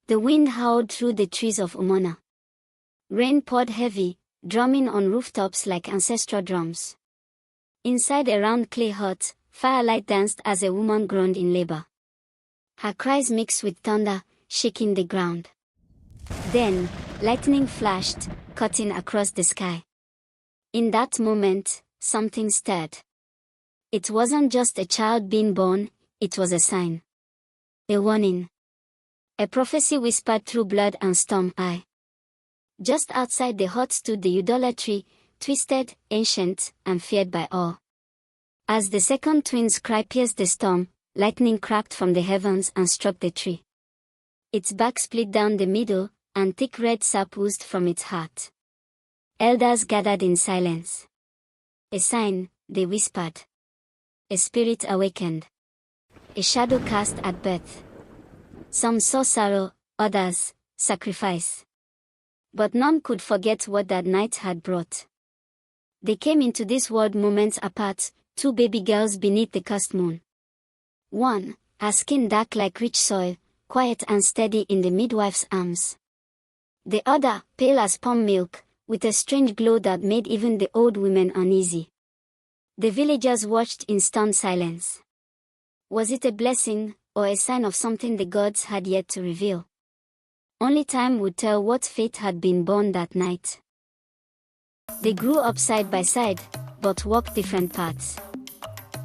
The wind howled through the trees of Umunna. Rain poured heavy, drumming on rooftops like ancestral drums. Inside a round clay hut, firelight danced as a woman groaned in labor. Her cries mixed with thunder, shaking the ground. Then, lightning flashed, cutting across the sky. In that moment, something stirred. It wasn't just a child being born, it was a sign. A warning. A prophecy whispered through blood and storm eye. Just outside the hut stood the Udala tree, twisted, ancient, and feared by all. As the second twin's cry pierced the storm, lightning cracked from the heavens and struck the tree. Its bark split down the middle, and thick red sap oozed from its heart. Elders gathered in silence. A sign, they whispered. A spirit awakened. A shadow cast at birth. Some saw sorrow, others, sacrifice. But none could forget what that night had brought. They came into this world moments apart, two baby girls beneath the cursed moon. One, her skin dark like rich soil, quiet and steady in the midwife's arms. The other, pale as palm milk, with a strange glow that made even the old women uneasy. The villagers watched in stunned silence. Was it a blessing, or a sign of something the gods had yet to reveal? Only time would tell what fate had been born that night. They grew up side by side, but walked different paths.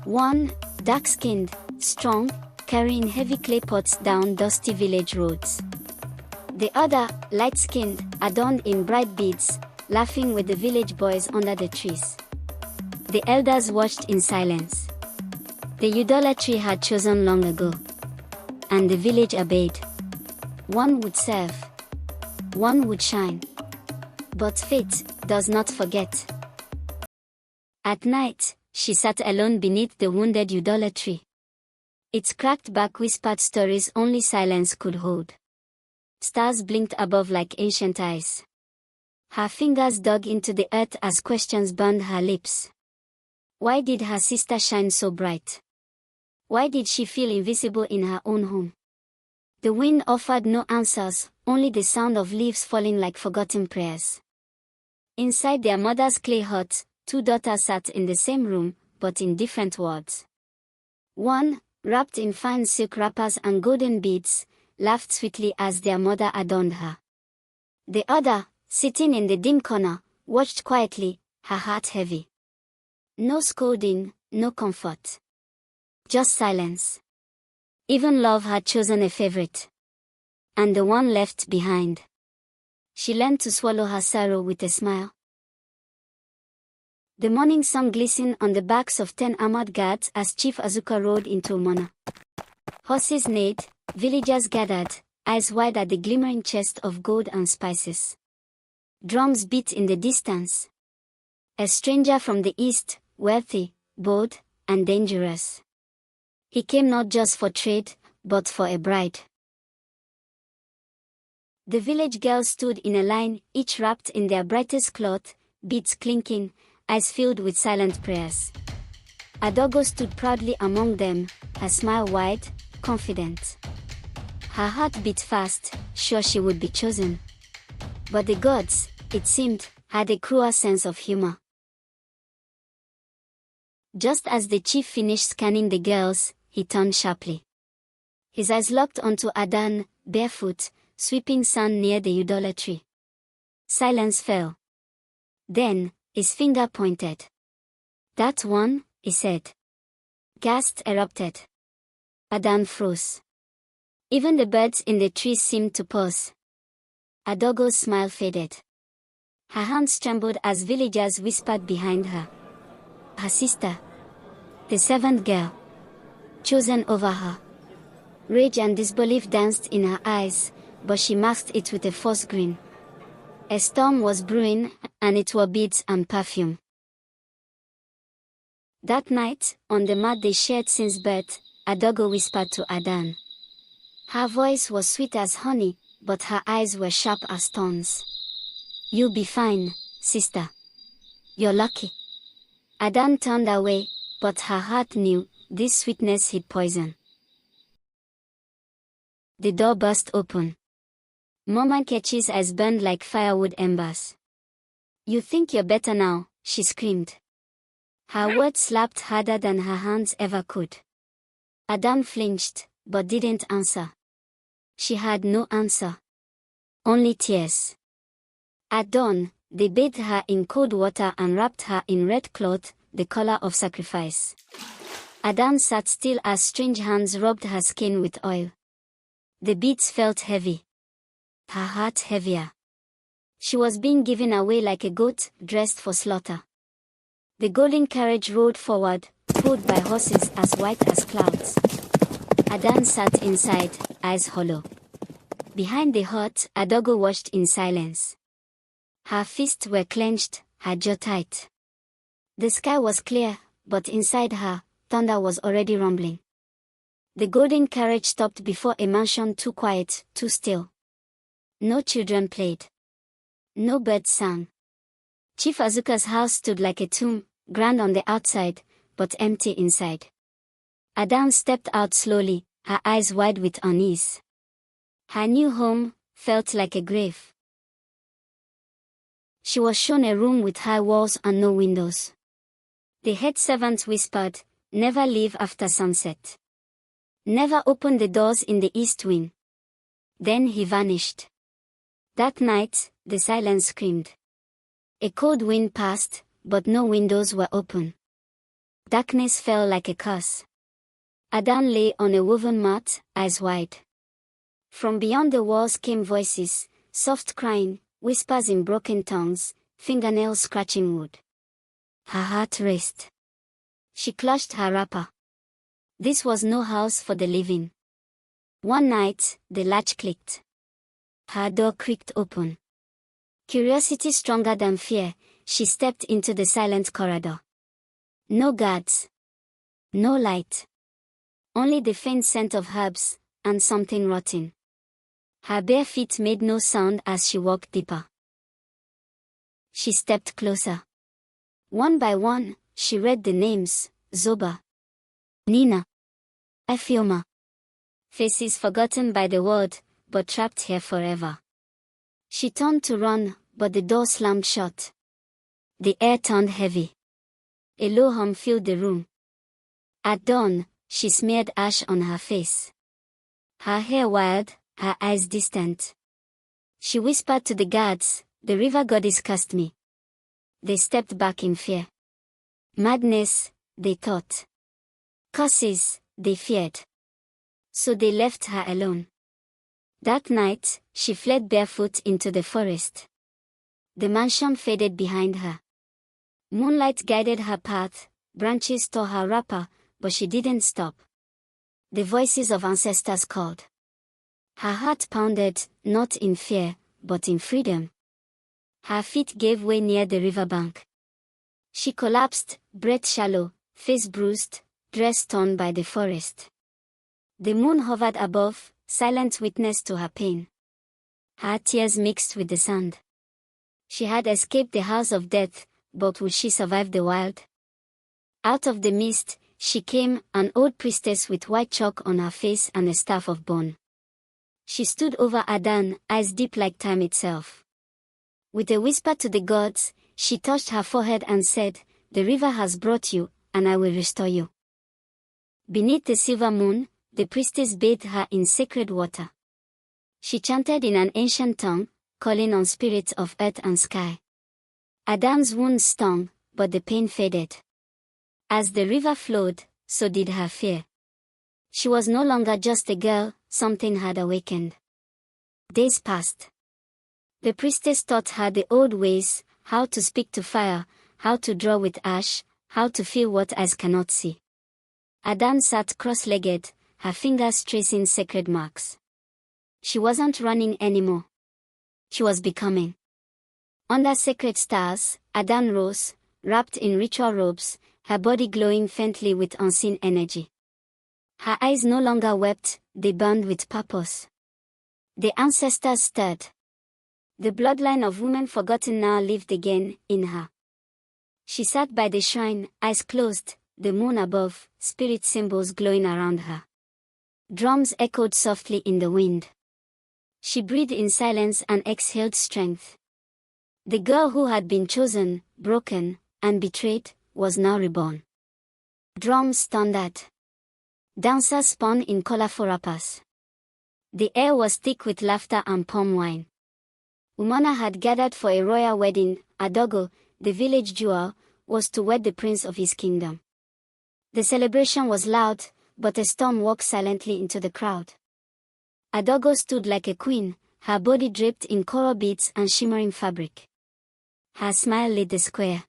One, dark-skinned, strong, carrying heavy clay pots down dusty village roads. The other, light-skinned, adorned in bright beads, laughing with the village boys under the trees. The elders watched in silence. The idolatry had chosen long ago. And the village obeyed. One would serve. One would shine. But fate does not forget. At night, she sat alone beneath the wounded idolatry. Its cracked back whispered stories only silence could hold. Stars blinked above like ancient eyes. Her fingers dug into the earth as questions burned her lips. Why did her sister shine so bright? Why did she feel invisible in her own home? The wind offered no answers, only the sound of leaves falling like forgotten prayers. Inside their mother's clay hut, two daughters sat in the same room, but in different wards. One, wrapped in fine silk wrappers and golden beads, laughed sweetly as their mother adorned her. The other, sitting in the dim corner, watched quietly, her heart heavy. No scolding, no comfort. Just silence. Even love had chosen a favorite. And the one left behind. She learned to swallow her sorrow with a smile. The morning sun glistened on the backs of 10 armored guards as Chief Azuka rode into Umunna. Horses neighed, villagers gathered, eyes wide at the glimmering chest of gold and spices. Drums beat in the distance. A stranger from the east, wealthy, bold, and dangerous. He came not just for trade, but for a bride. The village girls stood in a line, each wrapped in their brightest cloth, beads clinking, eyes filled with silent prayers. Adaugo stood proudly among them, her smile wide, confident. Her heart beat fast, sure she would be chosen. But the gods, it seemed, had a cruel sense of humor. Just as the chief finished scanning the girls, he turned sharply. His eyes locked onto Adanne, barefoot, sweeping sand near the idolatry. Silence fell. Then, his finger pointed. "That one," he said. Gasps erupted. Adanne froze. Even the birds in the trees seemed to pause. Adaugo's smile faded. Her hands trembled as villagers whispered behind her. Her sister. The seventh girl. Chosen over her. Rage and disbelief danced in her eyes, but she masked it with a forced grin. A storm was brewing, and it wore beads and perfume. That night, on the mat they shared since birth, Adaugo whispered to Adanne. Her voice was sweet as honey, but her eyes were sharp as thorns. "You'll be fine, sister. You're lucky." Adanne turned away, but her heart knew, this sweetness hid poison. The door burst open. Mama Kechi's eyes burned like firewood embers. "You think you're better now," she screamed. Her words slapped harder than her hands ever could. Adanne flinched, but didn't answer. She had no answer. Only tears. At dawn, they bathed her in cold water and wrapped her in red cloth, the color of sacrifice. Adanne sat still as strange hands rubbed her skin with oil. The beads felt heavy. Her heart heavier. She was being given away like a goat, dressed for slaughter. The golden carriage rode forward, pulled by horses as white as clouds. Adanne sat inside, eyes hollow. Behind the hut, Adaugo watched in silence. Her fists were clenched, her jaw tight. The sky was clear, but inside her, thunder was already rumbling. The golden carriage stopped before a mansion too quiet, too still. No children played. No birds sang. Chief Azuka's house stood like a tomb, grand on the outside, but empty inside. Adanne stepped out slowly, her eyes wide with unease. Her new home felt like a grave. She was shown a room with high walls and no windows. The head servant whispered, "Never leave after sunset. Never open the doors in the east wing." Then he vanished. That night, the silence screamed. A cold wind passed, but no windows were open. Darkness fell like a curse. Adanne lay on a woven mat, eyes wide. From beyond the walls came voices, soft crying, whispers in broken tongues, fingernails scratching wood. Her heart raced. She clutched her wrapper. This was no house for the living. One night, the latch clicked. Her door creaked open. Curiosity stronger than fear, she stepped into the silent corridor. No guards. No light. Only the faint scent of herbs, and something rotten. Her bare feet made no sound as she walked deeper. She stepped closer. One by one, she read the names, Zoba, Nina, Efioma. Faces forgotten by the world, but trapped here forever. She turned to run, but the door slammed shut. The air turned heavy. A low hum filled the room. At dawn, she smeared ash on her face. Her hair wild, her eyes distant. She whispered to the guards, "The river goddess cursed me." They stepped back in fear. Madness, they thought. Curses, they feared. So they left her alone. That night, she fled barefoot into the forest. The mansion faded behind her. Moonlight guided her path, branches tore her wrapper, but she didn't stop. The voices of ancestors called. Her heart pounded, not in fear, but in freedom. Her feet gave way near the riverbank. She collapsed, breath shallow, face bruised, dress torn by the forest. The moon hovered above, silent witness to her pain. Her tears mixed with the sand. She had escaped the house of death, but would she survive the wild? Out of the mist, she came, an old priestess with white chalk on her face and a staff of bone. She stood over Adanne, eyes deep like time itself. With a whisper to the gods, she touched her forehead and said, "The river has brought you, and I will restore you." Beneath the silver moon, the priestess bathed her in sacred water. She chanted in an ancient tongue, calling on spirits of earth and sky. Adanne's wounds stung, but the pain faded. As the river flowed, so did her fear. She was no longer just a girl, something had awakened. Days passed. The priestess taught her the old ways, how to speak to fire, how to draw with ash, how to feel what eyes cannot see. Adanne sat cross-legged, her fingers tracing sacred marks. She wasn't running anymore. She was becoming. Under sacred stars, Adanne rose, wrapped in ritual robes, her body glowing faintly with unseen energy. Her eyes no longer wept, they burned with purpose. The ancestors stirred. The bloodline of women forgotten now lived again, in her. She sat by the shrine, eyes closed, the moon above, spirit symbols glowing around her. Drums echoed softly in the wind. She breathed in silence and exhaled strength. The girl who had been chosen, broken, and betrayed, was now reborn. Drums thundered. Dancers spun in colorful wrappers. The air was thick with laughter and palm wine. Umunna had gathered for a royal wedding. Adaugo, the village jewel, was to wed the prince of his kingdom. The celebration was loud, but a storm walked silently into the crowd. Adaugo stood like a queen, her body draped in coral beads and shimmering fabric. Her smile lit the square.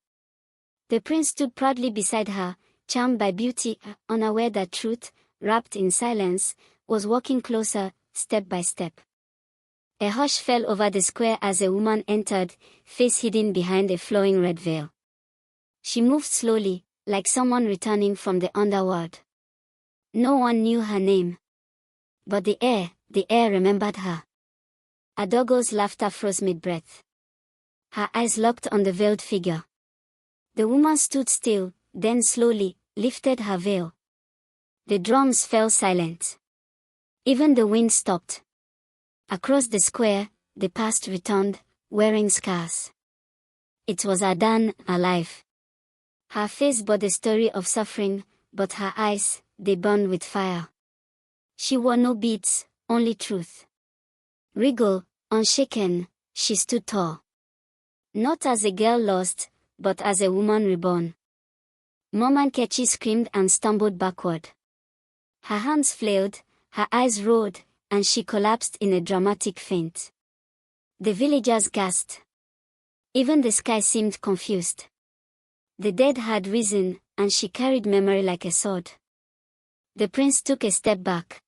The prince stood proudly beside her, charmed by beauty, unaware that truth, wrapped in silence, was walking closer, step by step. A hush fell over the square as a woman entered, face hidden behind a flowing red veil. She moved slowly, like someone returning from the underworld. No one knew her name. But the air remembered her. Adaugo's laughter froze mid-breath. Her eyes locked on the veiled figure. The woman stood still, then slowly lifted her veil. The drums fell silent. Even the wind stopped. Across the square, the past returned, wearing scars. It was Adanne, alive. Her face bore the story of suffering, but her eyes, they burned with fire. She wore no beads, only truth. Regal, unshaken, she stood tall. Not as a girl lost, but as a woman reborn. Mama Nkechi screamed and stumbled backward. Her hands flailed, her eyes rolled, and she collapsed in a dramatic faint. The villagers gasped. Even the sky seemed confused. The dead had risen, and she carried memory like a sword. The prince took a step back.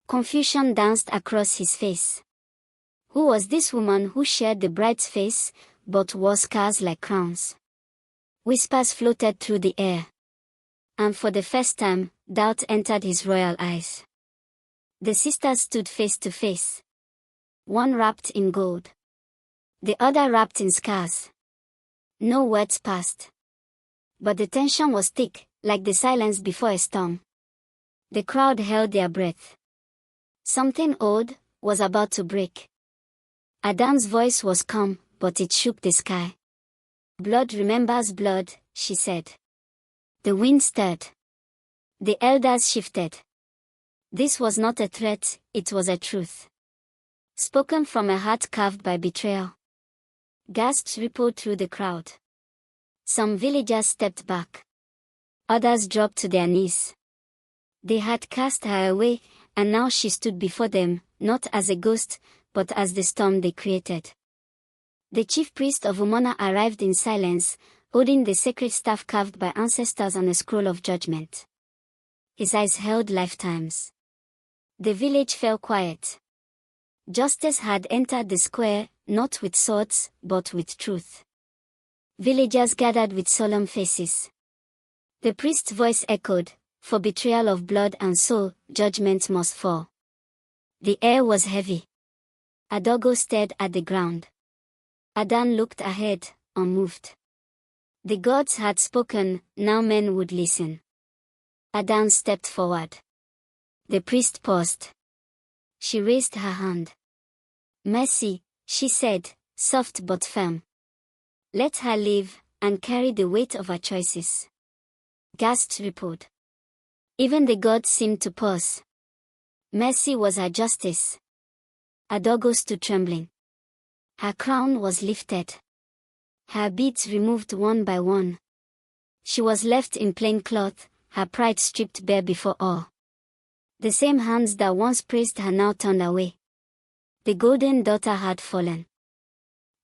Confusion danced across his face. Who was this woman who shared the bride's face, but wore scars like crowns? Whispers floated through the air. And for the first time, doubt entered his royal eyes. The sisters stood face to face. One wrapped in gold. The other wrapped in scars. No words passed. But the tension was thick, like the silence before a storm. The crowd held their breath. Something odd was about to break. Adanne's voice was calm, but it shook the sky. Blood remembers blood, she said. The wind stirred. The elders shifted. This was not a threat, it was a truth. Spoken from a heart carved by betrayal. Gasps rippled through the crowd. Some villagers stepped back. Others dropped to their knees. They had cast her away, and now she stood before them, not as a ghost, but as the storm they created. The chief priest of Umunna arrived in silence, holding the sacred staff carved by ancestors on a scroll of judgment. His eyes held lifetimes. The village fell quiet. Justice had entered the square, not with swords, but with truth. Villagers gathered with solemn faces. The priest's voice echoed, "For betrayal of blood and soul, judgment must fall." The air was heavy. Adaugo stared at the ground. Adanne looked ahead, unmoved. The gods had spoken, now men would listen. Adanne stepped forward. The priest paused. She raised her hand. "Mercy," she said, soft but firm. "Let her live, and carry the weight of her choices." Gasps rippled. Even the gods seemed to pause. Mercy was her justice. Adaugo stood trembling. Her crown was lifted. Her beads removed one by one. She was left in plain cloth, her pride stripped bare before all. The same hands that once praised her now turned away. The golden daughter had fallen.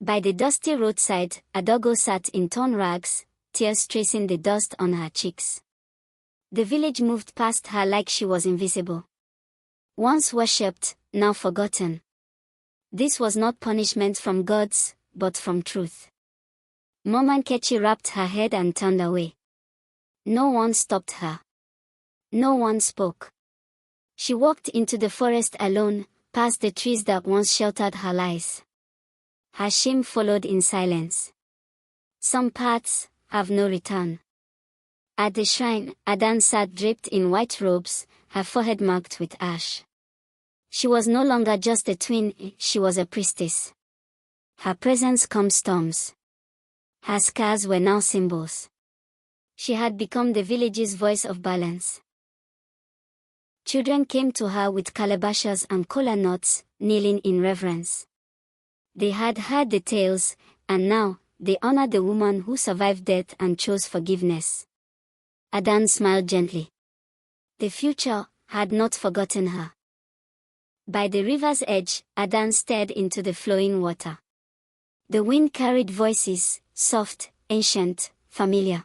By the dusty roadside, Adaugo sat in torn rags, tears tracing the dust on her cheeks. The village moved past her like she was invisible. Once worshipped, now forgotten. This was not punishment from gods, but from truth. Mama Nkechi wrapped her head and turned away. No one stopped her. No one spoke. She walked into the forest alone, past the trees that once sheltered her lies. Her shame followed in silence. Some paths have no return. At the shrine, Adanne sat draped in white robes, her forehead marked with ash. She was no longer just a twin, she was a priestess. Her presence calmed storms. Her scars were now symbols. She had become the village's voice of balance. Children came to her with calabashes and kola nuts, kneeling in reverence. They had heard the tales, and now, they honored the woman who survived death and chose forgiveness. Adanne smiled gently. The future had not forgotten her. By the river's edge, Adanne stared into the flowing water. The wind carried voices, soft, ancient, familiar.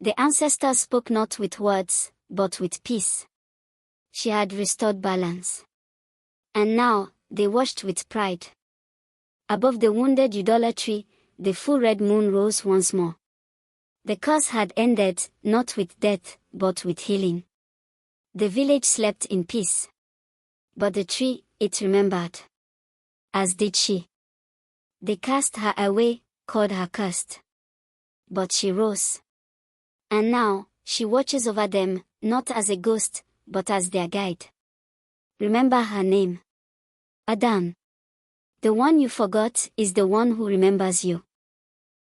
The ancestors spoke not with words, but with peace. She had restored balance. And now, they watched with pride. Above the wounded idolatry, the full red moon rose once more. The curse had ended, not with death, but with healing. The village slept in peace. But the tree, it remembered. As did she. They cast her away, called her cursed. But she rose. And now, she watches over them, not as a ghost, but as their guide. Remember her name. Adanne. The one you forgot is the one who remembers you.